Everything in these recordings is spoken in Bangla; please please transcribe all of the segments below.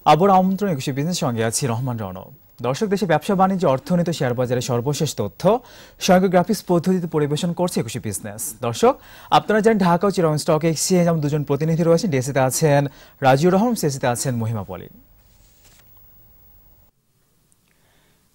আবার আমন্ত্রণ একুশে বিজনেস সঙ্গে আছি রহমান রণব। দর্শক, দেশে ব্যবসা বাণিজ্য অর্থনীতি শেয়ার বাজারের সর্বশেষ তথ্য গ্রাফিক্স পদ্ধতিতে পরিবেশন করছে একুশে বিজনেস। দর্শক, আপনারা জানেন ঢাকা ও চিটাগং স্টক এক্সচেঞ্জ আমার দুজন প্রতিনিধি রয়েছেন। ডিএসিতে আছেন রাজিউর রহমান, সিএসিতে আছেন মহিমা পলি।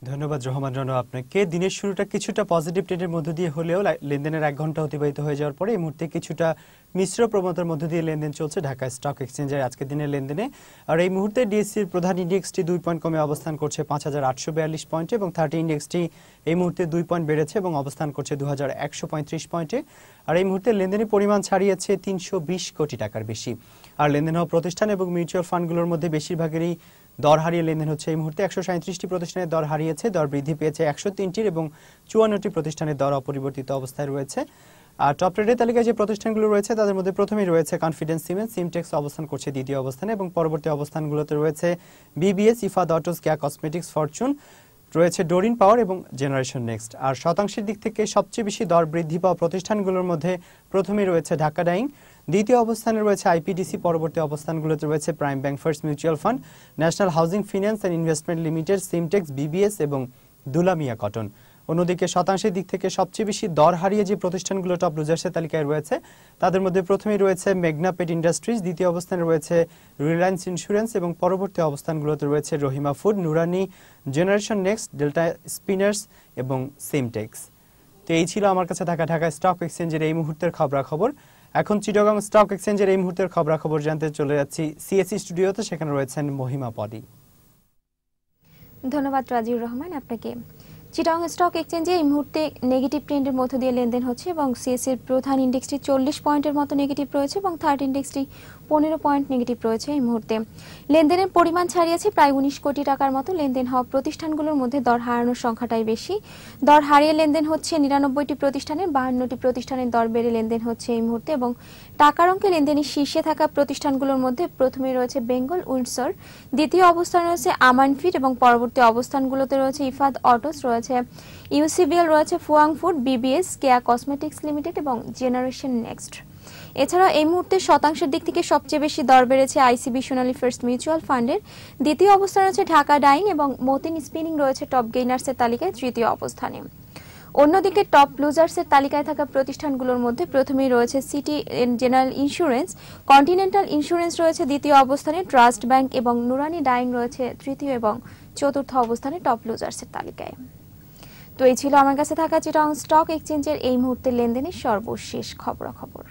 ধন্যবাদ রহমান রণ আপনাকে। দিনের শুরুটা কিছুটা পজিটিভ ট্রেন্ডের মধ্য দিয়ে হলেও লেনদেনের 1 ঘন্টা অতিবাহিত হয়ে যাওয়ার পরে এই মুহূর্তে কিছুটা মিশ্র প্রবণতার মধ্য দিয়ে লেনদেন চলছে ঢাকা স্টক এক্সচেঞ্জের আজকের দিনের লেনদেনে। আর এই মুহূর্তে ডিএসসির প্রধান ইন্ডেক্সটি 2 পয়েন্ট কমে অবস্থান করছে 5842 পয়েন্টে এবং 30 ইন্ডেক্সটি এই মুহূর্তে 2 পয়েন্ট বেড়েছে এবং অবস্থান করছে 2135 পয়েন্টে। আর এই মুহূর্তে লেনদেনের পরিমাণ ছাড়িয়েছে 320 কোটি টাকার বেশি। আর লেনদেন হওয়া প্রতিষ্ঠান এবং মিউচুয়াল ফান্ডগুলোর মধ্যে বেশিরভাগেরই দর হারিয়ে লেনদেন হচ্ছে। এই মুহূর্তে 137টি প্রতিষ্ঠানের দর হারিয়েছে, দর বৃদ্ধি পেয়েছে 103টির এবং 54টি প্রতিষ্ঠানের দর অপরিবর্তিত অবস্থায় রয়েছে। আর টপ রেটের তালিকায় যে প্রতিষ্ঠানগুলো রয়েছে তাদের মধ্যে প্রথমেই রয়েছে কনফিডেন্স সিমেন্ট, সিমটেক্স অবস্থান করছে দ্বিতীয় অবস্থানে এবং পরবর্তী অবস্থানগুলোতে রয়েছে বিবিএস, ইফাদ অটোস, কেয়া কসমেটিক্স, ফরচুন, রয়েছে ডোরিন পাওয়ার এবং জেনারেশন নেক্সট। আর শতাংশের দিক থেকে সবচেয়ে বেশি দর বৃদ্ধি পাওয়া প্রতিষ্ঠানগুলোর মধ্যে প্রথমেই রয়েছে ঢাকা ডাইং, দ্বিতীয় অবস্থানে রয়েছে আইপিডিসি, পরবর্তী অবস্থানগুলোতে রয়েছে prime bank first mutual fund, national housing finance and investment limited, Simtex, BBS এবং দুলামিয়া কটন। অন্যদিকে শতাংশের দিক থেকে সবচেয়ে বেশি দর হারিয়ে যে প্রতিষ্ঠানগুলো টপ লুজার্সের তালিকায় রয়েছে তাদের মধ্যে প্রথমেই রয়েছে মেঘনা পেট ইন্ডাস্ট্রিজ, দ্বিতীয় অবস্থানে রয়েছে রিলায়েন্স ইন্স্যুরেন্স এবং পরবর্তী অবস্থানগুলোতে রয়েছে রহিমা ফুড, নুরানি, জেনারেশন নেক্সট, ডেল্টা স্পিনার্স এবং সিমটেক্স। তো এই ছিল আমার কাছে থাকা ঢাকা স্টক এক্সচেঞ্জের এই মুহূর্তের খবরাখবর। এখন চিটাগং স্টক এক্সচেঞ্জের এই মুহূর্তের খবরাখবর জানতে চলে যাচ্ছি সিএসি স্টুডিওতে, সেখানে রয়েছেন মহিমা পলি। ধন্যবাদ রাজিউর রহমান আপনাকে। চিটাগং স্টক এক্সচেঞ্জে এই মুহূর্তে নেগেটিভ ট্রেন্ডের মধ্য দিয়ে লেনদেন হচ্ছে এবং সিএসির প্রধান ইন্ডেক্সটি 40 পয়েন্টের মতো নেগেটিভ রয়েছে এবং থার্ড ইন্ডেক্সটি 15 পয়েন্ট নেগেটিভ রয়েছে। এই মুহূর্তে লেনদেনের পরিমাণ ছাড়িয়েছে প্রায় 19 কোটি টাকার মতো। লেনদেন হওয়া প্রতিষ্ঠানগুলোর মধ্যে দর হারানোর সংখ্যাটাই বেশি। দর হারিয়ে লেনদেন হচ্ছে 99টি প্রতিষ্ঠানের, 52টি প্রতিষ্ঠানের দর বেড়ে লেনদেন হচ্ছে এই মুহূর্তে এবং টাকার অঙ্কে লেনদেনের শীর্ষে থাকা প্রতিষ্ঠানগুলোর মধ্যে প্রথমে রয়েছে বেঙ্গল উইন্ডসর, দ্বিতীয় অবস্থানে রয়েছে আমান ফিড এবং পরবর্তী অবস্থানগুলোতে রয়েছে ইফাদ অটোস, রয়েছে ইউসিবিএল, রয়েছে ফুয়াং ফুড, বিবিএস, কেয়া কসমেটিক্স লিমিটেড এবং জেনারেশন নেক্সট। এছাড়া এই মুহূর্তে শতাংশের দিক থেকে সবচেয়ে বেশি দর বেড়েছে আইসিবি সোনালী ফার্স্ট মিউচুয়াল ফান্ডের, দ্বিতীয় অবস্থানে রয়েছে ঢাকা ডাইং এবং মতিন স্পিনিং রয়েছে টপ গেইনার্সের তালিকায় তৃতীয় অবস্থানে। অন্যদিকে টপ লুজার্সের তালিকায় থাকা প্রতিষ্ঠানগুলোর মধ্যে প্রথমেই রয়েছে city general insurance, continental insurance রয়েছে দ্বিতীয় অবস্থানে, ট্রাস্ট ব্যাংক এবং নুরানি ডাইং রয়েছে তৃতীয় এবং চতুর্থ অবস্থানে টপ লুজার্সের তালিকায়। তো এই ছিল আমার কাছে থাকা চিটাগং স্টক এক্সচেঞ্জের এই মুহূর্তে লেনদেনের সর্বশেষ খবরাখবর।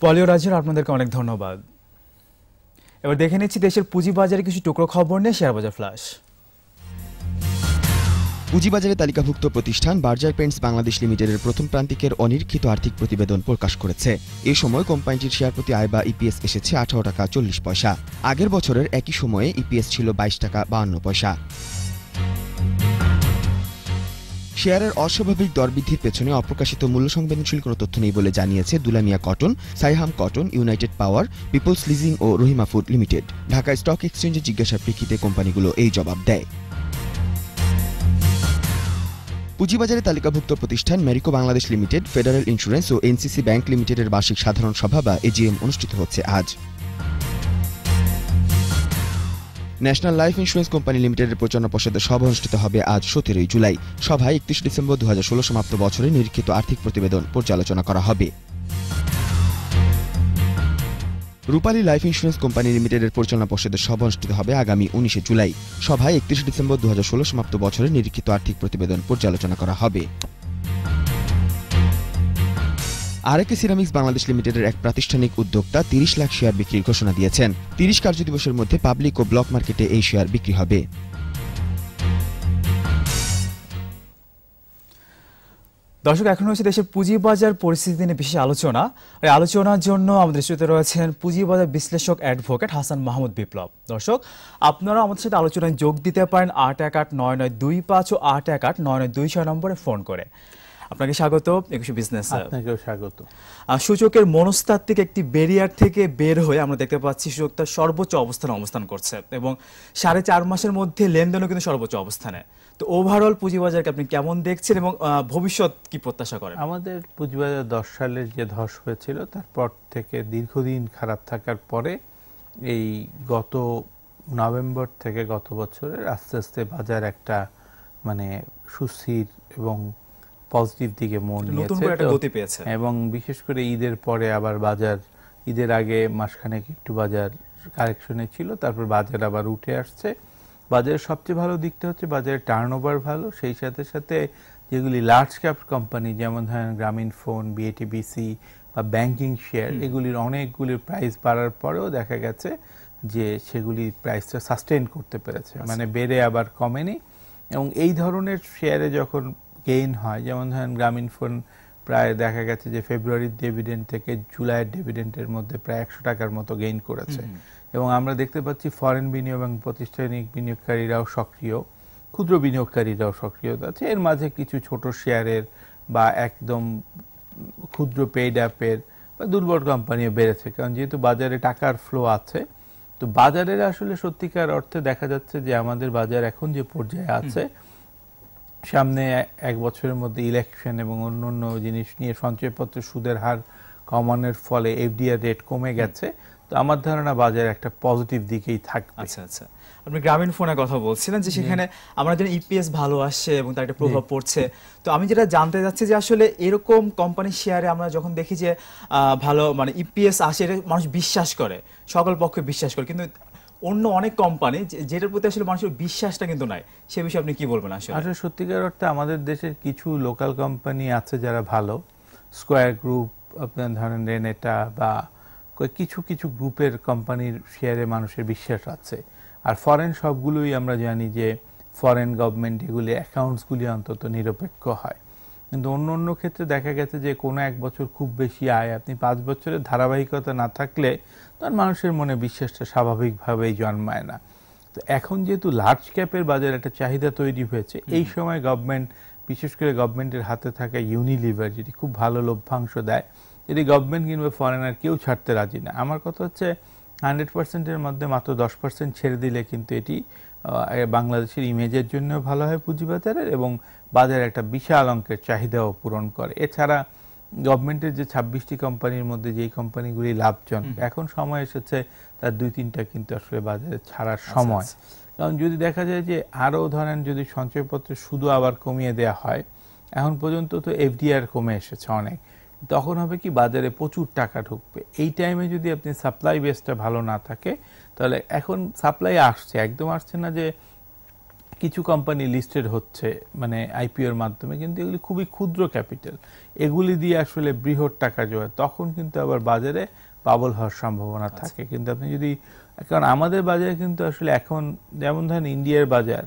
পলিও রাজুর আপনাদেরকে অনেক ধন্যবাদ। এবার দেখে নিচ্ছি দেশের পুঁজিবাজারে কিছু টুকরো খবর নিয়ে শেয়ার বাজার ফ্ল্যাশ। পুঁজিবাজারে তালিকাভুক্ত প্রতিষ্ঠান বার্জার পেন্টস বাংলাদেশ লিমিটেডের প্রথম প্রান্তিকের অনিরীক্ষিত আর্থিক প্রতিবেদন প্রকাশ করেছে। এ সময় কোম্পানিটির শেয়ার প্রতি আয় বা ইপিএস এসেছে 18 টাকা 40 পয়সা। আগের বছরের একই সময়ে ইপিএস ছিল 22 টাকা 52 পয়সা। শেয়ারের অস্বাভাবিক দরবৃদ্ধির পেছনে অপ্রকাশিত মূল্য সংবেদনশীল কোনো তথ্য নেই বলে জানিয়েছে Dulamia cotton, Saiham cotton, united power, peoples leasing ও Rahima food limited. Dhaka stock এক্সচেঞ্জে জিজ্ঞাসার প্রেক্ষিতে কোম্পানিগুলো এই জবাব দেয়। পুঁজিবাজারে তালিকাভুক্ত প্রতিষ্ঠান Marico Bangladesh limited, federal insurance ও এনসিসি ব্যাংক লিমিটেডের বার্ষিক সাধারণ সভা বা এজিএম অনুষ্ঠিত হচ্ছে আজ। ন্যাশনাল লাইফ ইন্স্যুরেন্স কোম্পানি লিমিটেডের পরিচালনা পর্ষদের সভা অনুষ্ঠিত হবে আজ 17 জুলাই। সভায় 31 ডিসেম্বর 2016 সমাপ্ত বছরের নিরীক্ষিত আর্থিক প্রতিবেদন পর্যালোচনা করা হবে। রূপালী লাইফ ইন্স্যুরেন্স কোম্পানি লিমিটেডের পরিচালনা পর্ষদের সভা অনুষ্ঠিত হবে আগামী 19 জুলাই। সভায় 31 ডিসেম্বর 2016 সমাপ্ত বছরের নিরীক্ষিত আর্থিক প্রতিবেদন পর্যালোচনা করা হবে। আরএকে সিরামিক্স বাংলাদেশ লিমিটেডের এক প্রাতিষ্ঠানিক উদ্যোক্তা 30 লাখ শেয়ার বিক্রির ঘোষণা দিয়েছেন। 30 কার্যদিবসের মধ্যে পাবলিক ও ব্লক মার্কেটে এই শেয়ার বিক্রি হবে। দর্শক, এখন হচ্ছে দেশের পুঁজিবাজার পরিস্থিতি নিয়ে বিশেষ আলোচনা। এই আলোচনার জন্য আমাদের সাথে রয়েছেন পুঁজিবাজার বিশ্লেষক অ্যাডভোকেট হাসান মাহমুদ বিপ্লব। দর্শক, আপনারা আমাদের সাথে আলোচনায় যোগ দিতে পারেন 8189925 ও 8189926 নম্বরে ফোন করে। আপনাকে স্বাগত একুশে বিজনেস। আপনাকেও স্বাগত। সূচকের মনস্তাত্ত্বিক একটি ব্যারিয়ার থেকে বের হয়ে আমরা দেখতে পাচ্ছি সূচক তার সর্বোচ্চ অবস্থান করছে এবং 4.5 মাসের মধ্যে লেনদেনও কিন্তু সর্বোচ্চ অবস্থানে। তো ওভারঅল পুঁজিবাজারকে আপনি কেমন দেখছেন এবং ভবিষ্যৎ কি প্রত্যাশা করেন? আমাদের পুঁজিবাজার 10 সালের যে ধস হয়েছিল তারপর থেকে দীর্ঘদিন খারাপ থাকার পরে এই গত নভেম্বর থেকে গত বছরের আস্তে আস্তে বাজার একটা মানে সুস্থির এবং পজিটিভ দিকে মোড় নতুন নিয়েছে করে একটা গতি পেয়েছে। এবং বিশেষ করে ঈদের পরে আবার বাজার, ঈদের আগে মাসখানেক একটু বাজার কারেকশনে ছিল, তারপর বাজার আবার উঠে আসছে। বাজারের সবচেয়ে ভালো দিকটা হচ্ছে বাজারের টার্নওভার ভালো, সেই সাথে সাথে যেগুলি লার্জ ক্যাপ কোম্পানি যেমন ধরেন গ্রামীণ ফোন, বিএটিবিসি বা ব্যাংকিং শেয়ার, এগুলির অনেকগুলির প্রাইস বাড়ার পরেও দেখা গেছে যে সেগুলি প্রাইসটা সাস্টেইন করতে পেরেছে, মানে বেড়ে আবার কমেনি। এবং এই ধরনের শেয়ারে যখন গেইন হয়, যেমন ধরেন গ্রামীণ ফোন প্রায় দেখা গেছে যে ফেব্রুয়ারির ডিভিডেন্ড থেকে জুলাইয়ের ডিভিডেন্ডের মধ্যে প্রায় 100 টাকার মতো গেইন করেছে। এবং আমরা দেখতে পাচ্ছি ফরেন বিনিয়োগ এবং প্রাতিষ্ঠানিক বিনিয়োগকারীরাও সক্রিয়, ক্ষুদ্র বিনিয়োগকারীরাও সক্রিয় আছে। এর মাঝে কিছু ছোট শেয়ারের বা একদম ক্ষুদ্র পেইড অ্যাপের বা দুর্বল কোম্পানিও বেড়েছে, কারণ যেহেতু বাজারে টাকার ফ্লো আছে। তো বাজারের আসলে সত্যিকার অর্থে দেখা যাচ্ছে যে আমাদের বাজার এখন যে পর্যায়ে আছে, সামনে এক বছরের মধ্যে ইলেকশন এবং অন্যান্য জিনিস নিয়ে সঞ্চয়পত্রের সুদের হার কমানোর ফলে এফডিআর রেট কমে গেছে। তো আমার ধারণা বাজার একটা পজিটিভ দিকেই থাকবে। আচ্ছা আচ্ছা, আপনি গ্রামীণ ফোনের কথা বলছিলেন যে সেখানে আমরা জানি ইপিএস ভালো আসছে এবং তার একটা প্রভাব পড়ছে। তো আমি যেটা জানতে চাচ্ছি যে আসলে এরকম কোম্পানির শেয়ারে আমরা যখন দেখি যে ভালো মানে ইপিএস আসে, এটা মানুষ বিশ্বাস করে, সকল পক্ষে বিশ্বাস করে, কিন্তু অন্য অনেক কোম্পানি যেটার প্রতি আসলে মানুষের বিশ্বাসটা কিন্তু নাই, সে বিষয়ে আপনি কি বলবেন? আসলে সত্যিকার অর্থে আমাদের দেশের কিছু লোকাল কোম্পানি আছে যারা ভালো, স্কয়ার গ্রুপ, আপনার ধরেন রেনেটা বা কিছু কিছু গ্রুপের কোম্পানির শেয়ারে মানুষের বিশ্বাস আছে। আর ফরেন সবগুলোই আমরা জানি যে ফরেন গভর্নমেন্ট এগুলি অ্যাকাউন্টসগুলি অন্তত নিরপেক্ষ হয়। কিন্তু অন্য অন্য ক্ষেত্রে দেখা গেছে যে কোনো এক বছর খুব বেশি আয়, আপনি 5 বছরের ধারাবাহিকতা না থাকলে তার মানুষের মনে বিশ্বাসটা স্বাভাবিকভাবেই জন্মায় না। তো এখন যেহেতু লার্জ ক্যাপের বাজারে একটা চাহিদা তৈরি হয়েছে, এই সময় গভর্নমেন্ট, বিশেষ করে গভর্নমেন্টের হাতে থাকা ইউনিলিভার যেটি খুব ভালো লভ্যাংশ দেয়, এটি গভর্নমেন্ট কিংবা ফরেনার কেউ ছাড়তে রাজি না। আমার কথা হচ্ছে 100%-এর মধ্যে মাত্র 10% ছেড়ে দিলে কিন্তু এটি বাংলাদেশের ইমেজের জন্য ভালো হয় পুঁজিবাজারের, এবং বাজারে একটা বিশাল অঙ্কের চাহিদাও পূরণ করে। এছাড়া গভর্নমেন্টের যে 26টি কোম্পানির মধ্যে যেই কোম্পানিগুলি লাভজনক, এখন সময় এসেছে তার 2-3টা কিন্তু আসলে বাজারে ছাড়ার সময়। কারণ যদি দেখা যায় যে আরও ধরেন যদি সঞ্চয়পত্রের সুদও আবার কমিয়ে দেওয়া হয়, এখন পর্যন্ত তো এফডিআর কমে এসেছে অনেক, তখন হবে কি বাজারে প্রচুর টাকা ঢুকবে। এই টাইমে যদি আপনি সাপ্লাই বেসটা ভালো না থাকে, তাহলে এখন সাপ্লাই আসছে, একদম আসছে না যে কিছু কোম্পানি লিস্টেড হচ্ছে মানে আইপিওর মাধ্যমে, কিন্তু এগুলি খুবই ক্ষুদ্র ক্যাপিটাল, এগুলি দিয়ে আসলে বৃহৎ টাকা জোগায়, তখন কিন্তু আবার বাজারে বাবল হওয়ার সম্ভাবনা থাকে। কিন্তু আপনি যদি, কারণ আমাদের বাজারে কিন্তু আসলে এখন যেমন ধরেন ইন্ডিয়ার বাজার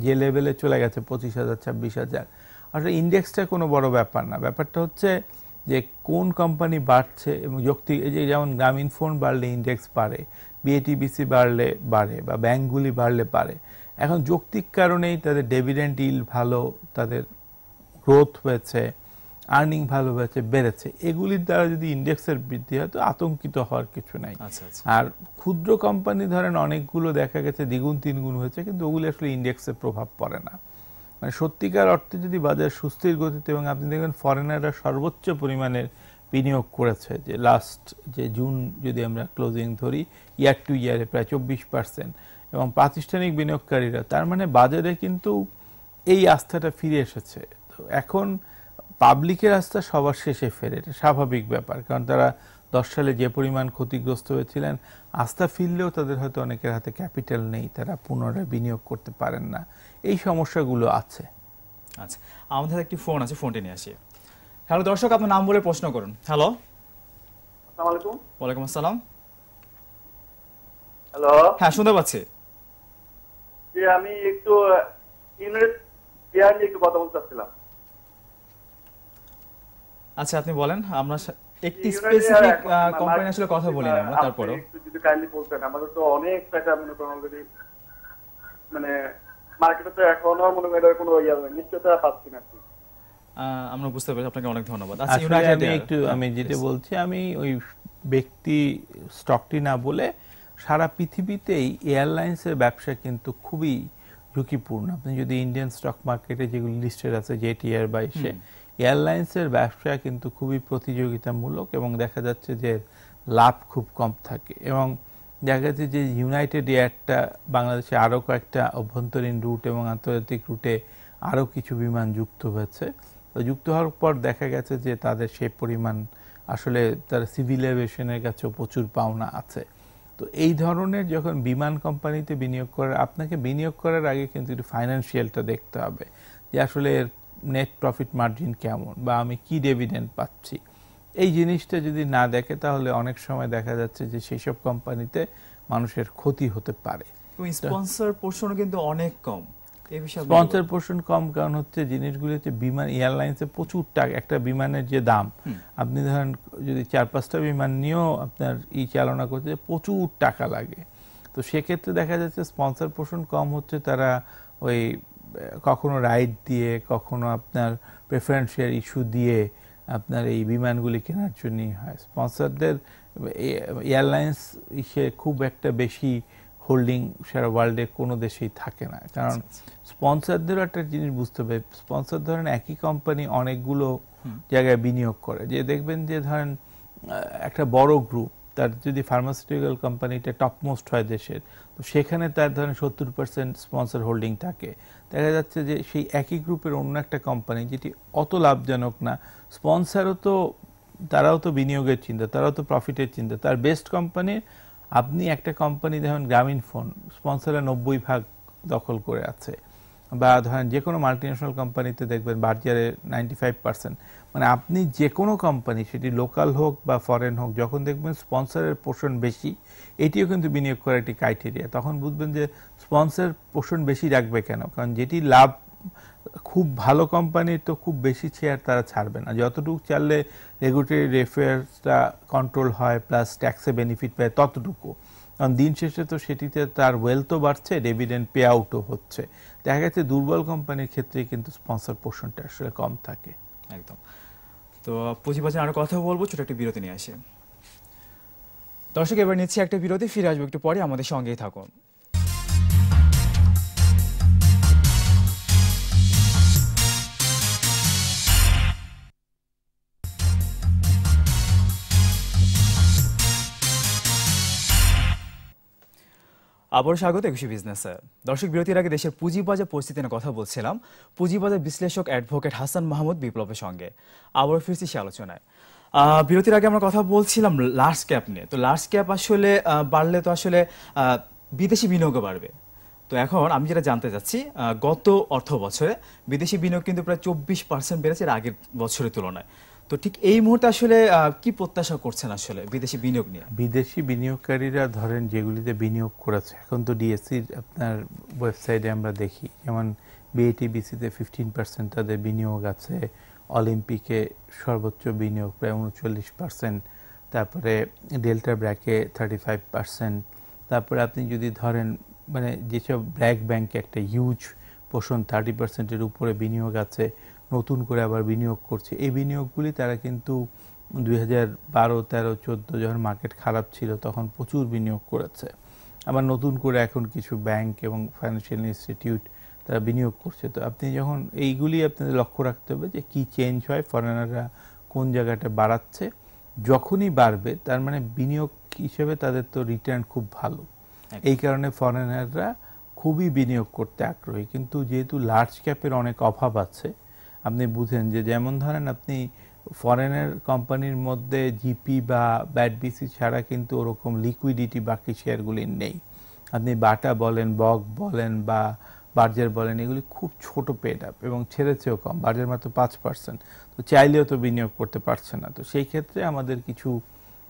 যে লেভেলে চলে গেছে 25,000 26,000, আসলে ইন্ডেক্সটা কোনো বড় ব্যাপার না। ব্যাপারটা হচ্ছে যে কোন কোম্পানি বাড়ছে এবং যৌক্তিক, এই যে যেমন গ্রামীণ ফোন বাড়লে ইন্ডেক্স বাড়ে, বিএটিবিসি বাড়লে বাড়ে বা ব্যাংকগুলি বাড়লে বাড়ে। এখন যৌক্তিক কারণেই তাদের ডিভিডেন্ড ইল্ড ভালো, তাদের গ্রোথ হয়েছে, আর্নিং ভালো হয়েছে, বেড়েছে, এগুলির দ্বারা যদি ইন্ডেক্সের বৃদ্ধি হয় তো আতঙ্কিত হওয়ার কিছু নাই। আর ক্ষুদ্র কোম্পানি ধরেন অনেকগুলো দেখা গেছে দ্বিগুণ তিনগুণ হয়েছে, কিন্তু ওগুলি আসলে ইন্ডেক্সের প্রভাব পড়ে না। মানে সত্যিকার অর্থে যদি বাজার সুস্থির গতিতে, এবং আপনি দেখবেন ফরেনাররা সর্বোচ্চ পরিমাণের বিনিয়োগ করেছে, যে লাস্ট যে জুন যদি আমরা ক্লোজিং ধরি, ইয়ার টু ইয়ারে প্রায় 24%, এবং প্রাতিষ্ঠানিক বিনিয়োগকারীরা, তার মানে বাজারে কিন্তু এই আস্থাটা ফিরে এসেছে। তো এখন পাবলিকের আস্থা সবার শেষে ফেরে, এটা স্বাভাবিক ব্যাপার, কারণ তারা 10 সালে যে পরিমাণ ক্ষতিগ্রস্ত হয়েছিলেন, আস্থা ফিরলেও তাদের হয়তো অনেকের হাতে ক্যাপিটাল নেই, তারা পুনরায় বিনিয়োগ করতে পারেন না, এই সমস্যাগুলো আছে। আচ্ছা, আমাদের একটি ফোন আছে, ফোনটি নিয়ে আসি। হ্যালো দর্শক, আপনার নাম বলে প্রশ্ন করুন। হ্যালো, আসসালামু আলাইকুম। ওয়ালাইকুম আসসালাম। হ্যালো, হ্যাঁ শুনতে পাচ্ছি। যে আমি একটু ইউনিট শেয়ার নিয়ে একটু কথা বলতে চাচ্ছিলাম। আচ্ছা আপনি বলেন, আমরা একটি স্পেসিফিক কোম্পানি আসলে কথা বলি না আমরা, তারপরেও একটু যদি কাইন্ডলি বলতেন। আমাদের তো অনেক টাকা মনে করেন অলরেডি, মানে মার্কেটে তো এখনো মনে করেন কোনো নিশ্চয়তা পাচ্ছি না। আমরা বুঝতে পারছি, আপনাকে অনেক ধন্যবাদ। আচ্ছা, আমি যেটা বলছি, আমি ওই ব্যক্তি স্টকটি না বলে সারা পৃথিবীতেই এয়ারলাইন্সের ব্যবসা কিন্তু খুবই ঝুঁকিপূর্ণ। আপনি যদি ইন্ডিয়ান স্টক মার্কেটে যেগুলো লিস্টেড আছে জেটিআর 22-এ, এয়ারলাইন্সের ব্যবসা কিন্তু খুবই প্রতিযোগিতামূলক, এবং দেখা যাচ্ছে যে লাভ খুব কম থাকে। এবং দেখা গেছে যে ইউনাইটেড এয়ারটা বাংলাদেশে আরও কয়েকটা অভ্যন্তরীণ রুট এবং আন্তর্জাতিক রুটে আরও কিছু বিমান যুক্ত হয়েছে। তো যুক্ত হওয়ার পর দেখা গেছে যে তাদের সে পরিমাণ আসলে তার সিভিল এভিয়েশনের কাছেও প্রচুর পাওনা আছে। তো এই ধরনের যখন বিমান কোম্পানিতে বিনিয়োগ করার, আপনাকে বিনিয়োগ করার আগে কিন্তু একটু ফাইন্যান্সিয়ালটা দেখতে হবে যে আসলে এর নেট প্রফিট মার্জিন কেমন বা আমি কি ডিভিডেন্ড পাচ্ছি। এই জিনিসটা যদি না দেখে তাহলে অনেক সময় দেখা যাচ্ছে যে সেই সব কোম্পানিতে মানুষের ক্ষতি হতে পারে। স্পন্সর পোর্শনও কিন্তু অনেক কম। স্পন্সর পোর্শন কম কারণ হচ্ছে জিনিসগুলি হচ্ছে বিমান এয়ারলাইন্সে প্রচুর টাকা, একটা বিমানের যে দাম আপনি ধরেন যদি 4-5টা বিমান নিয়েও আপনার চালনা করতে প্রচুর টাকা লাগে। তো সেক্ষেত্রে দেখা যাচ্ছে স্পন্সর পোর্শন কম হচ্ছে, তারা ওই কখনো রাইড দিয়ে কখনো আপনার প্রেফারেন্সিয়াল ইস্যু দিয়ে আপনার এই বিমানগুলি কেনার জন্যই হয়। স্পন্সরদের এয়ারলাইন্স খুব একটা বেশি হোল্ডিং সারা ওয়ার্ল্ডে কোনো দেশেই থাকে না, কারণ স্পন্সরদেরও একটা জিনিস বুঝতে হবে। স্পন্সর ধরেন একই কোম্পানি অনেকগুলো জায়গায় বিনিয়োগ করে, যে দেখবেন যে ধরেন একটা বড় গ্রুপ তার যদি ফার্মাসিউটিক্যাল কোম্পানিটা টপমোস্ট হয় দেশের, তো সেখানে তার ধরেন 70% স্পন্সর হোল্ডিং থাকে। দেখা যাচ্ছে যে সেই একই গ্রুপের অন্য একটা কোম্পানি যেটি অত লাভজনক না, স্পন্সরও তো তারাও তো বিনিয়োগের চিন্তা, তারাও তো প্রফিটের চিন্তা। তার বেস্ট কোম্পানির আপনি একটা কোম্পানি ধরেন গ্রামীণ ফোন স্পন্সররা 90% দখল করে আছে, বা ধরেন যে কোনো মাল্টিন্যাশনাল কোম্পানিতে দেখবেন বার্জারে 95%। মানে আপনি যে কোনো কোম্পানি সেটি লোকাল হোক বা ফরেন হোক, যখন দেখবেন স্পন্সরের পোর্শন বেশি, এটিও কিন্তু বিনিয়োগ করার একটি ক্রাইটেরিয়া। তখন বুঝবেন যে স্পন্সর পোর্শন বেশি রাখবে কেন, কারণ যেটি লাভ খুব ভালো কোম্পানির তো খুব বেশি শেয়ার তারা ছাড়বে না, যতটুকু ছাড়লে রেগুলেটরি রেফেয়ার্সটা কন্ট্রোল হয় প্লাস ট্যাক্সে বেনিফিট পায় ততটুকু। কারণ দিন শেষে তো সেটিতে তার ওয়েলথও বাড়ছে, ডিভিডেন্ড পে আউটও হচ্ছে। দেখা গেছে দুর্বল কোম্পানির ক্ষেত্রে কিন্তু স্পন্সর পোর্শনটা আসলে কম থাকে। একদম। তো পুঁজিবাজার আরো কথা বলবো, ছোট একটা বিরতি নিয়ে আসে। দর্শক এবার নিচ্ছি একটা বিরতি, ফিরে আসবো একটু পরে, আমাদের সঙ্গেই থাকুন। আবারও স্বাগত একুশে বিজনেসে। দর্শক বিরতির আগে দেশের পুঁজিবাজার পরিস্থিতি নিয়ে কথা বলছিলাম পুঁজিবাজার বিশ্লেষক অ্যাডভোকেট হাসান মাহমুদ বিপ্লবের সঙ্গে। আবারও ফিরছি সে আলোচনায়। বিরতির আগে আমরা কথা বলছিলাম লার্জ ক্যাপ নিয়ে। তো লার্জ ক্যাপ আসলে বাড়লে তো আসলে বিদেশি বিনিয়োগও বাড়বে। তো এখন আমি যেটা জানতে চাচ্ছি, গত অর্থ বছরে বিদেশি বিনিয়োগ কিন্তু প্রায় 24% বেড়েছে আগের বছরের তুলনায়। তো ঠিক এই মুহূর্তে আসলে কি প্রত্যাশা করছেন আসলে বিদেশি বিনিয়োগ নিয়ে? বিদেশি বিনিয়োগকারীরা ধরেন যেগুলিতে বিনিয়োগ করেছে, এখন তো ডিএসসির আপনার ওয়েবসাইটে আমরা দেখি, যেমন বিএটিবিসিতে 15% তাদের বিনিয়োগ আছে, অলিম্পিকে সর্বোচ্চ বিনিয়োগ প্রায় 39%, তারপরে ডেল্টা ব্র্যাকে 35%, তারপরে আপনি যদি ধরেন মানে যেসব ব্র্যাক ব্যাংকে একটা হিউজ পোর্শন 30%-এর উপরে বিনিয়োগ আছে, নতুন করে আবার বিনিয়োগ করছে। এই বিনিয়োগগুলি তারা কিন্তু 2012, 13, 14 যখন মার্কেট খারাপ ছিল তখন প্রচুর বিনিয়োগ করেছে। আবার নতুন করে এখন কিছু ব্যাংক এবং ফাইন্যান্সিয়াল ইনস্টিটিউট তারা বিনিয়োগ করছে। তো আপনি যখন এইগুলি আপনাদের লক্ষ্য রাখতে হবে যে কি চেঞ্জ হয়, ফরেনাররা কোন জায়গাটা বাড়াচ্ছে। যখনই বাড়বে তার মানে বিনিয়োগ হিসেবে তাদের তো রিটার্ন খুব ভালো, এই কারণে ফরেনাররা খুবই বিনিয়োগ করতে আগ্রহী। কিন্তু যেহেতু লার্জ ক্যাপের অনেক অভাব আছে, আপনি বুঝেন যে যেমন ধরেন আপনি ফরেনের কোম্পানির মধ্যে জিপি বা ব্যাডবিসি ছাড়া কিন্তু ওরকম লিকুইডিটি বাকি শেয়ারগুলির নেই। আপনি বাটা বলেন, বক বলেন বা বার্জার বলেন, এগুলি খুব ছোট পেড আপ এবং ছেড়েছেও কম, বার্জার মাত্র 5%। তো চাইলেও তো বিনিয়োগ করতে পারছে না। তো সেই ক্ষেত্রে আমাদের কিছু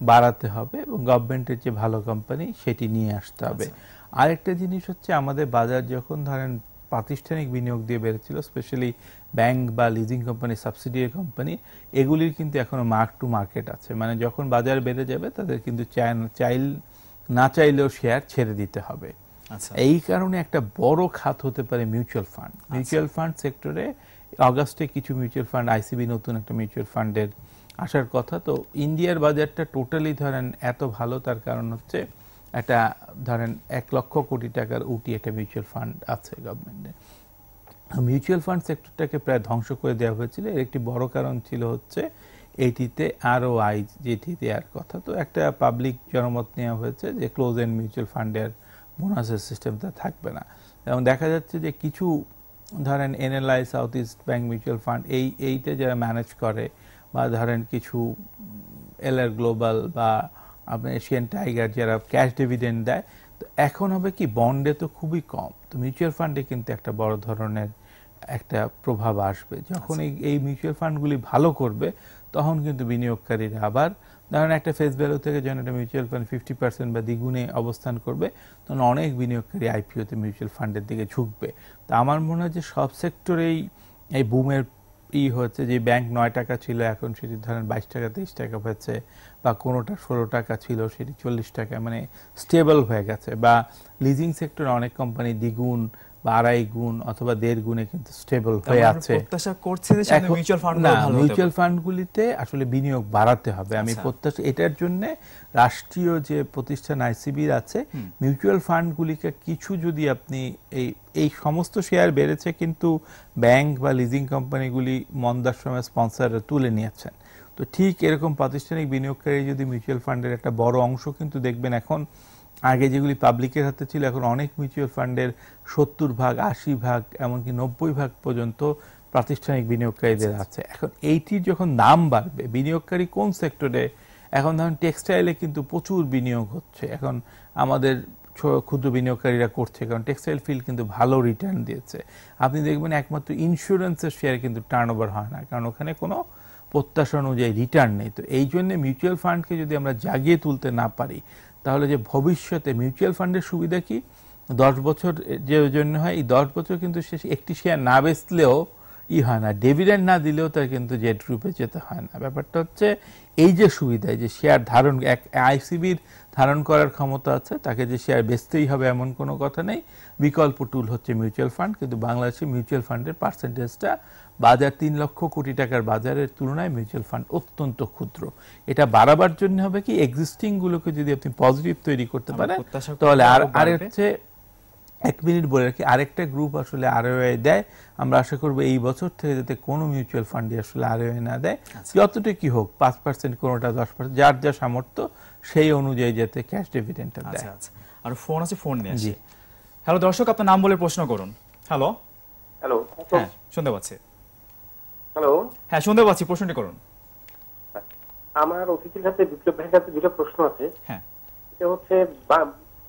বাড়াতে হবে এবং গভর্নমেন্টের যে ভালো কোম্পানি সেটি নিয়ে আসতে হবে। আরেকটা জিনিস হচ্ছে আমাদের বাজার যখন ধরেন প্রাতিষ্ঠানিক বিনিয়োগ দিয়ে বেড়েছিল, স্পেশালি ব্যাংক বা লিজিং কোম্পানি, সাবসিডিয়ারি কোম্পানি, এগুলির কিন্তু এখনো মার্ক টু মার্কেট আছে। মানে যখন বাজার বেড়ে যাবে তাদের কিন্তু না চাইলেও শেয়ার ছেড়ে দিতে হবে। এই কারণে একটা বড় খাত হতে পারে মিউচুয়াল ফান্ড। মিউচুয়াল ফান্ড সেক্টরে অগাস্টে কিছু মিউচুয়াল ফান্ড, আইসিবি নতুন একটা মিউচুয়াল ফান্ডের আসার কথা। তো ইন্ডিয়ার বাজারটা টোটালি ধরেন এত ভালো, তার কারণ হচ্ছে একটা ধরেন 1 লক্ষ কোটি টাকার উটি একটা মিউচুয়াল ফান্ড আছে গভর্নমেন্টের। মিউচুয়াল ফান্ড সেক্টরটাকে প্রায় ধ্বংস করে দেওয়া হয়েছিল। এর একটি বড় কারণ ছিল হচ্ছে এইটিতে ROI যেটি দেওয়ার কথা, তো একটা পাবলিক জনমত নেওয়া হয়েছে যে ক্লোজ এন্ড মিউচুয়াল ফান্ডের বোনাসের সিস্টেমটা থাকবে না। এবং দেখা যাচ্ছে যে কিছু ধরেন NLI south east bank mutual fund এইটা যারা ম্যানেজ করে, বা ধরেন কিছু LR গ্লোবাল বা আপনার এশিয়ান টাইগার যারা ক্যাশ ডিভিডেন্ড দেয়, তো এখন হবে কি বন্ডে তো খুবই কম, তো মিউচুয়াল ফান্ডে কিন্তু একটা বড় ধরনের একটা প্রভাব আসবে। যখন এই মিউচুয়াল ফান্ডগুলি ভালো করবে তখন কিন্তু বিনিয়োগকারীরা আবার ধরেন একটা ফেস ভ্যালু থেকে যখন একটা মিউচুয়াল ফান্ড 50% বা দ্বিগুণে অবস্থান করবে, তখন অনেক বিনিয়োগকারী IPO-তে মিউচুয়াল ফান্ডের দিকে ঝুঁকবে। তো আমার মনে হয় যে সব সেক্টরেই এই বুমের হচ্ছে, যে ব্যাংক 9 টাকা ছিল এখন সেটি ধরেন 22 টাকা 23 টাকা হয়েছে, বা কোনোটা 16 টাকা ছিল সেটি 40 টাকা, মানে স্টেবল হয়ে গেছে। বা লিজিং সেক্টরে অনেক কোম্পানি দ্বিগুণ বা 2.5 গুণ অথবা 1.5 গুণে কিন্তু স্টেবল হয়ে আছে। প্রত্যাশা করছে যে সামনে মিউচুয়াল ফান্ড ভালো হবে, মিউচুয়াল ফান্ডগুলিতে আসলে বিনিয়োগ বাড়াতে হবে। আমি প্রত্যাশা এটার জন্য রাষ্ট্রীয় যে প্রতিষ্ঠান ICBর আছে, মিউচুয়াল ফান্ডগুলিকে কিছু যদি আপনি এই সমস্ত শেয়ার বেড়েছে, কিন্তু ব্যাংক বা লিজিং কোম্পানিগুলি মন্দার সময় স্পন্সররা তুলে নিয়েছেন। তো ঠিক এরকম প্রাতিষ্ঠানিক বিনিয়োগকারী যদি মিউচুয়াল ফান্ডের একটা বড় অংশ কিন্তু দেখবেন এখন, আগে যেগুলি পাবলিকের হাতে ছিল এখন অনেক মিউচুয়াল ফান্ডের 70% 80% এমনকি 90% পর্যন্ত প্রাতিষ্ঠানিক বিনিয়োগকারীদের আছে। এখন এইটির যখন দাম বাড়বে, বিনিয়োগকারী কোন সেক্টরে, এখন ধরুন টেক্সটাইলে কিন্তু প্রচুর বিনিয়োগ হচ্ছে, এখন আমাদের ক্ষুদ্র বিনিয়োগকারীরা করছে, কারণ টেক্সটাইল ফিল্ড কিন্তু ভালো রিটার্ন দিয়েছে। আপনি দেখবেন একমাত্র ইন্স্যুরেন্সের শেয়ার কিন্তু টার্নওভার হয় না, কারণ ওখানে কোনো প্রত্যাশা অনুযায়ী রিটার্ন নেই। তো এই জন্য মিউচুয়াল ফান্ডকে যদি আমরা জাগিয়ে তুলতে না পারি, তাহলে যে ভবিষ্যতে মিউচুয়াল ফান্ডের সুবিধা কি, 10 বছর যে জন্য হয়, এই 10 বছর কিন্তু সে একটি শেয়ার না বেচলেও হয় না, ডিভিডেন্ড না দিলেও তার কিন্তু জেড গ্রুপে যেতে হয় না। ব্যাপারটা হচ্ছে এই যে সুবিধা, যে শেয়ার ধারণ, এক ICBর ধারণ করার ক্ষমতা আছে, তাকে যে শেয়ার বেচতেই হবে এমন কোনো কথা নেই। বিকল্প টুল হচ্ছে মিউচুয়াল ফান্ড, কিন্তু বাংলাদেশে মিউচুয়াল ফান্ডের পার্সেন্টেজটা বাজার 3 লক্ষ কোটি টাকার বাজারের তুলনায় মিউচুয়াল ফান্ড অত্যন্ত ক্ষুদ্র। এটা বাড়াবার জন্য হবে কি, এক্সিস্টিং গুলোকে যদি আপনি পজিটিভ তৈরি করতে পারেন, তাহলে আর হচ্ছে 1 মিনিট বলে রাখি, আরেকটা গ্রুপ আসলে ROI দেয়। আমরা আশা করবো এই বছর থেকে যাতে কোনো মিউচুয়াল ফান্ডে আসলে ROI না দেয়, যতটুকু হোক 5%, কোনোটা 10%, যার যা সামর্থ্য সেই অনুযায়ী যাতে ক্যাশ ডিভিডেন্ডটা দেয়। আর ফোন আছে, ফোন নিয়ে আসি। হ্যালো দর্শক, আপনার নাম বলে প্রশ্ন করুন। হ্যালো হ্যালো, হ্যাঁ শুনতে পাচ্ছি। হ্যালো, হ্যাঁ শুনতে পাচ্ছি, প্রশ্নটি করুন। আমার অতিথির কাছে বিপ্লব ভাইয়ের কাছে দুটো প্রশ্ন আছে। হ্যাঁ, এটা হচ্ছে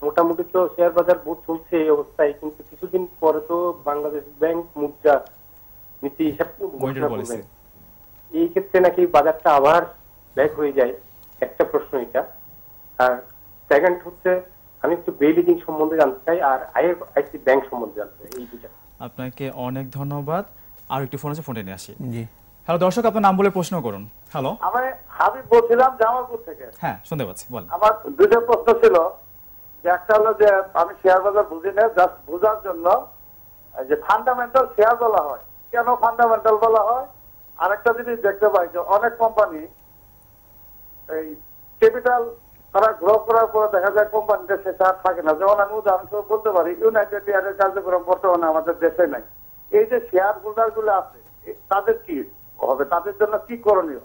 মোটামুটি তো শেয়ার বাজার বহুত চলছে এই অবস্থায়, কিন্তু কিছুদিন পরে তো বাংলাদেশ ব্যাংক মুদ্রা নীতি হিসাব ঘোষণা করবে, এই ক্ষেত্রে নাকি বাজারটা আবার ব্যাক হয়ে যায়, একটা প্রশ্ন এটা। আর সেকেন্ড হচ্ছে আমি একটু বেলিজিং সম্বন্ধে জানতে চাই, আর IFIC ব্যাংক সম্বন্ধে জানতে চাই, এই দুটা। আপনাকে অনেক ধন্যবাদ। আর একটু ফোন আছে, ফোনটা নিয়ে আসি। জি হ্যালো দর্শক, আপনার নাম বলে প্রশ্ন করুন। হ্যালো, আমি হাবিব বলছিলাম জামালপুর থেকে। হ্যাঁ শুনতে পাচ্ছি, বলেন। আমার দুটো প্রশ্ন ছিল, যে একটা হলো যে আমি শেয়ার বাজার বুঝি না, জাস্ট বোঝার জন্য যে ফান্ডামেন্টাল শেয়ার বলা হয়, কেন ফান্ডামেন্টাল বলা হয়। আরেকটা জিনিস দেখতে পাই যে অনেক কোম্পানি এই ক্যাপিটাল তারা গ্রো করার পরে দেখা যায় কোম্পানিটা সে আর থাকে না। যেমন আমি উদাহরণস্বরূপ বলতে পারি ইউনাইটেড এয়ারের কার্যক্রম বর্তমানে আমাদের দেশে নাই। এই যে শেয়ার হোল্ডার গুলো আছে তাদের কি হবে, তাদের জন্য কি করণীয়?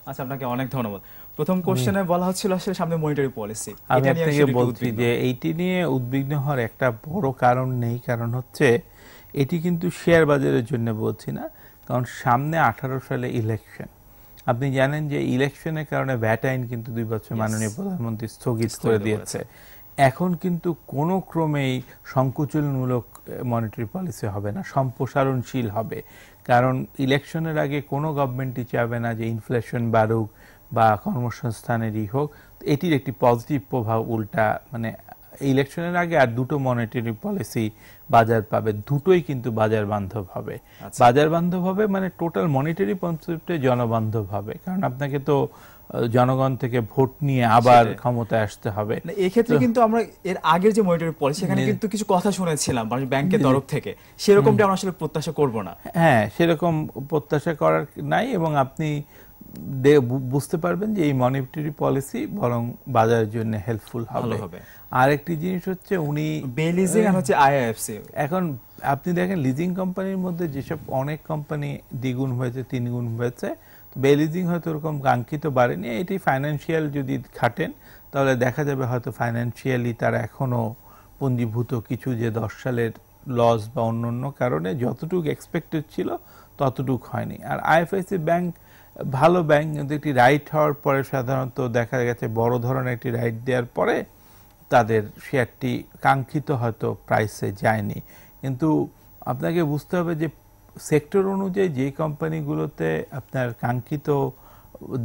আচ্ছা, আপনাকে অনেক ধন্যবাদ। প্রথম কোশ্চেনে বলা হচ্ছিল আসলে সামনে মনিটারি পলিসি, আমি আপনাকে বলছি যে এইটি নিয়ে উদ্বিগ্ন হওয়ার একটা বড় কারণ নেই। কারণ হচ্ছে এটি কিন্তু শেয়ার বাজারের জন্য বলছি না, কারণ সামনে 18 সালে ইলেকশন। আপনি জানেন যে ইলেকশনের কারণে ভ্যাট আইন কিন্তু 2 বছর মাননীয় প্রধানমন্ত্রী স্থগিত করে দিয়েছে। এখন কিন্তু কোনো ক্রমেই সংকুচনমূলক মনিটারি পলিসি হবে না, সম্প্রসারণশীল হবে। কারণ ইলেকশনের আগে কোনো গভর্নমেন্টই চাবে না যে ইনফ্লেশন বাড়ুক বা কর্মসংস্থানেরই হোক। এটির একটি পজিটিভ প্রভাব উল্টা, মানে ইলেকশনের আগে আর দুটো মনিটারি পলিসি বাজার পাবে, দুটোই কিন্তু বাজার বান্ধব হবে। বাজার বান্ধব হবে মানে টোটাল মনিটারি কনসেপ্টে জনবান্ধব হবে, কারণ আপনাকে তো জনগণ থেকে ভোট নিয়ে আবার ক্ষমতায় আসতে হবে। এই ক্ষেত্রে কিন্তু আমরা এর আগের যে মনিটারি পলিসি, সেখানে কিন্তু কিছু কথা শুনেছিলাম ব্যাংকের তরফ থেকে, সেরকমটা আমরা আসলে প্রত্যাশা করব না। হ্যাঁ, সেরকম প্রত্যাশা করার নাই, এবং আপনি বুঝতে পারবেন যে এই মনিটারি পলিসি বরং বাজারের জন্য হেল্পফুল হবে। আরেকটি জিনিস হচ্ছে উনি বেলিজিং আর হচ্ছে IFC। এখন আপনি দেখেন লিজিং কোম্পানির মধ্যে যেসব অনেক কোম্পানি দ্বিগুণ হয়েছে, 3 গুণ হয়েছে, বেলিজিং হয়তো ওরকম কাঙ্ক্ষিত বাড়েনি। এটি ফাইন্যান্সিয়াল যদি খাটেন তাহলে দেখা যাবে হয়তো ফাইন্যান্সিয়ালি তারা এখনো পুঞ্জীভূত কিছু যে 10 সালের লস বা অন্যান্য কারণে যতটুকু এক্সপেক্টেড ছিল ততটুকু হয়নি। আর আইএফআইসি ব্যাংক ভালো ব্যাংক, কিন্তু একটি রাইট হওয়ার পরে সাধারণত দেখা গেছে বড় ধরনের একটি রাইট দেওয়ার পরে তাদের শেয়ারটি কাঙ্ক্ষিত হয়তো প্রাইসে যায়নি। কিন্তু আপনাকে বুঝতে হবে যে সেক্টর অনুযায়ী যে কোম্পানিগুলোতে আপনার কাঙ্ক্ষিত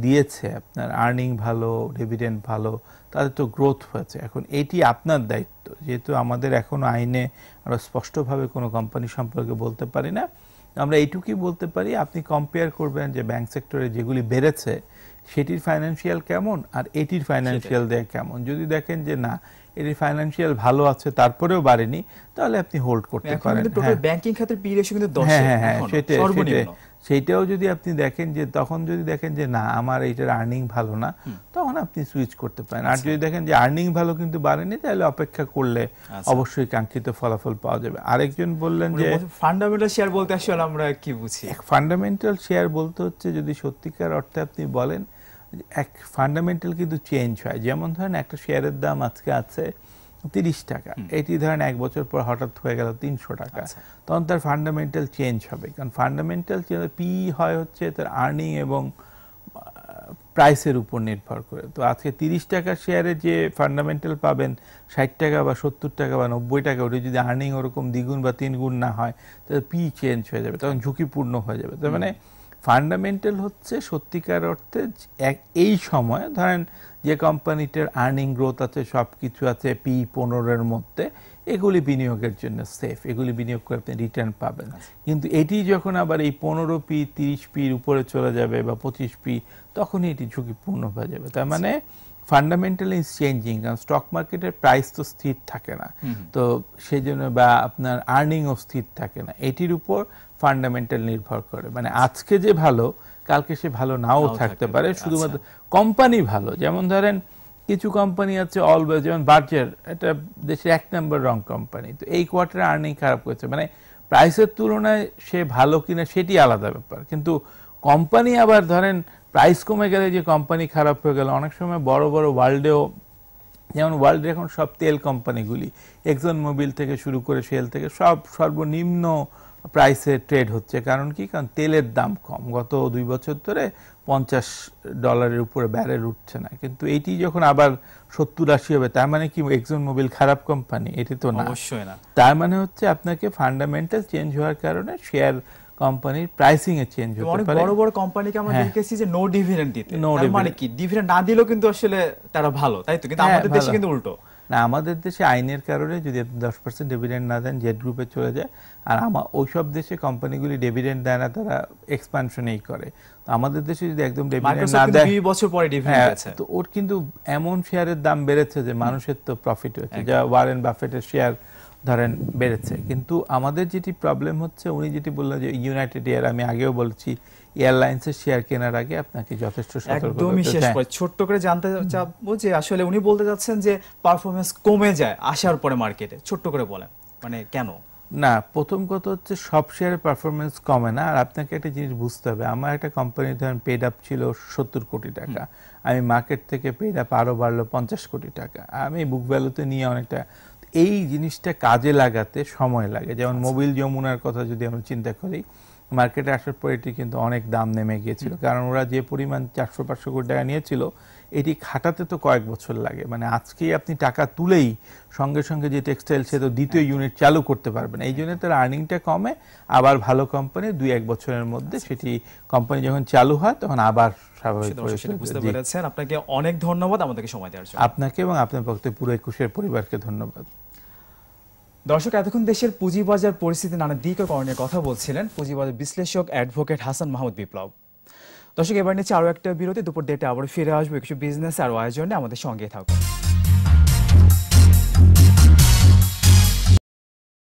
দিয়েছে, আপনার আর্নিং ভালো, ডিভিডেন্ড ভালো, তাদের তো গ্রোথ হয়েছে। এখন এটি আপনার দায়িত্ব, যেহেতু আমাদের এখনো আইনে আরো স্পষ্টভাবে কোনো কোম্পানি সম্পর্কে বলতে পারি না, আমরা এইটুকুই বলতে পারি আপনি কম্পেয়ার করবেন যে ব্যাংক সেক্টরে যেগুলি বেড়েছে সেটির ফাইন্যান্সিয়াল কেমন আর এটির ফাইন্যান্সিয়াল দেয়া কেমন। যদি দেখেন যে না এটির ফাইন্যান্সিয়াল ভালো আছে তারপরেও বাড়েনি, তাহলে আপনি হোল্ড করতে পারেন। ব্যাংকিং খাতের পি রেশিও কিন্তু 10 সেইটাও যদি আপনি দেখেন যে তখন যদি দেখেন যে না আমার এইটার আর্নিং ভালো না, তখন আপনি সুইচ করতে পারেন। আর যদি দেখেন যে আর্নিং ভালো কিন্তু বাড়েনি, তাহলে অপেক্ষা করলে অবশ্যই কাঙ্ক্ষিত ফলাফল পাওয়া যাবে। আরেকজন বললেন যে ফান্ডামেন্টাল শেয়ার বলতে আসলে আমরা কি বুঝি? ফান্ডামেন্টাল শেয়ার বলতে হচ্ছে যদি সত্যিকার অর্থে আপনি বলেন এক ফান্ডামেন্টাল কিন্তু চেঞ্জ হয়। যেমন ধরেন একটা শেয়ারের দাম আজকে আছে 30 টাকা, এটি ধরেন 1 বছর পর হঠাৎ হয়ে গেল 300 টাকা, তখন তার ফান্ডামেন্টাল চেঞ্জ হবে। কারণ ফান্ডামেন্টাল পি হয় হচ্ছে তার আর্নিং এবং প্রাইসের উপর নির্ভর করে। তো আজকে 30 টাকা শেয়ারে যে ফান্ডামেন্টাল পাবেন 60 টাকা বা 70 টাকা বা 90 টাকা, ওটা যদি আর্নিং ওরকম দ্বিগুণ বা 3 গুণ না হয় তাহলে পি চেঞ্জ হয়ে যাবে, তখন ঝুঁকিপূর্ণ হয়ে যাবে। তার মানে ফান্ডামেন্টাল হচ্ছে সত্যিকার অর্থে এই সময় ধরেন যে কোম্পানিটার আর্নিং গ্রোথ আছে, সবকিছু আছে, পি 15-এর মধ্যে, এগুলি বিনিয়োগের জন্য সেফ, এগুলি বিনিয়োগ করে আপনি রিটার্ন পাবেন। কিন্তু এটি যখন আবার এই 15 পি 30 পির উপরে চলে যাবে বা 25 পি, তখনই এটি ঝুঁকিপূর্ণ হয়ে যাবে। তার মানে ফান্ডামেন্টালি ইজ চেঞ্জিং, কারণ স্টক মার্কেটের প্রাইস তো স্থির থাকে না, তো সেই জন্য বা আপনার আর্নিংও স্থির থাকে না, এটির উপর ফান্ডামেন্টাল নির্ভর করে। মানে আজকে যে ভালো কালকে সে ভালো নাও থাকতে পারে, শুধুমাত্র কোম্পানি ভালো। যেমন ধরেন কিছু কোম্পানি আছে অলওয়েজ, যেমন বার্জার, এটা দেশের 1 নম্বর রং কোম্পানি, তো এই কোয়ার্টারে আর্নিং খারাপ করেছে, মানে প্রাইসের তুলনায় সে ভালো কিনা সেটি আলাদা ব্যাপার। কিন্তু কোম্পানি আবার ধরেন প্রাইস কমে গেলে যে কোম্পানি খারাপ হয়ে গেল, অনেক সময় বড় বড় ওয়ার্ল্ডেও, যেমন ওয়ার্ল্ডে এখন সব তেল কোম্পানিগুলি এক্সন মোবিল থেকে শুরু করে শেল থেকে সব সর্বনিম্ন প্রাইসে ট্রেড হচ্ছে। কারণ কি? কারণ তেলের দাম কম, গত 2 বছর ধরে $50 উপরে ব্যারেল উঠছে না। কিন্তু এইটি যখন আবার 70-80 হবে, তার মানে কি এক্সন মোবিল খারাপ কোম্পানি? এটি তো না, অবশ্যই না। তার মানে হচ্ছে আপনাকে ফান্ডামেন্টাল চেঞ্জ হওয়ার কারণে শেয়ার কোম্পানির প্রাইসিং এ চেঞ্জ হতে পারে। অনেক বড় বড় কোম্পানিকে আমরা দেখেছি যে নো ডিভিডেন্ড দিতে, তার মানে কি ডিভিডেন্ড না দিলেও কিন্তু আসলে তারা ভালো, তাই তো? কিন্তু আমাদের দেশে কিন্তু উল্টো না, আমাদের দেশে আইনের কারণে যদি 10% ডিভিডেন্ড না দেন জেড গ্রুপে চলে যায়, আর ওইসব দেশে কোম্পানিগুলি ডিভিডেন্ড দেয় না, তারা এক্সপানশনেই করে। তো আমাদের দেশে যদি একদম ডিভিডেন্ড না দেয়, 2 বছর পরে ডিভিডেন্ড আছে, তো ওর কিন্তু এমন শেয়ারের দাম বেড়েছে যে মানুষের তো প্রফিট হচ্ছে, যা ওয়ারেন বাফেটের শেয়ার ধরেন বেড়েছে। কিন্তু আমাদের যেটি প্রবলেম হচ্ছে, উনি যেটি বললেন যে ইউনাইটেড এয়ার, আমি আগেও বলছি এয়ারলাইন্সের শেয়ার কেনার আগে আপনাকে যথেষ্ট সতর্ক থাকতে হবে। ছোট্ট করে জানতে চাবো যে আসলে উনি বলতে যাচ্ছেন যে পারফরম্যান্স কমে যায় আসার পরে মার্কেটে, ছোট্ট করে বলেন মানে কেন? না, প্রথম কথা হচ্ছে সব শেয়ারের পারফরমেন্স কমে না। আর আপনাকে একটা জিনিস বুঝতে হবে, আমার একটা কোম্পানি ধরেন পেড আপ ছিল 70 কোটি টাকা, আমি মার্কেট থেকে পেড আপ আরো বাড়লো 50 কোটি টাকা, আমি বুক ভ্যালুতে নিয়ে অনেকটা, এই জিনিসটা কাজে লাগাতে সময় লাগে। যেমন মোবিল যমুনার কথা যদি আমরা চিন্তা করি, মার্কেটে আসার পর এটি কিন্তু অনেক দাম নেমে গিয়েছিল, কারণ ওরা যে পরিমাণ 400-500 কোটি টাকা নিয়েছিল, এটি খাটাতে তো কয়েক বছর লাগে। মানে আজকেই আপনি টাকা তুলেই সঙ্গে সঙ্গে যে টেক্সটাইল, সে তো দ্বিতীয় ইউনিট চালু করতে পারবেন। এই জন্য তার আর্নিংটা কমে। আবার ভালো কোম্পানি 2-1 বছরের মধ্যে সেটি কোম্পানি যখন চালু হয় তখন আবার স্বাভাবিক বুঝতে পেরেছেন। আপনাকে অনেক ধন্যবাদ আমাদেরকে সময় দেওয়ার জন্য। আপনাকে এবং আপনার পক্ষে পুরো একুশের পরিবারকে ধন্যবাদ। দর্শক, এতক্ষণ দেশের পুঁজিবাজার পরিস্থিতি নানা দিক ও করণের কথা বলছিলেন পুঁজিবাজার বিশ্লেষক অ্যাডভোকেট হাসান মাহমুদ বিপ্লব। দর্শক, এবার নিচ্ছে আরো একটা বিরতি। দুপুর 1:30 আবার ফিরে আসবো কিছু বিজনেস আর আয়োজনে, আমাদের সঙ্গে থাকুন।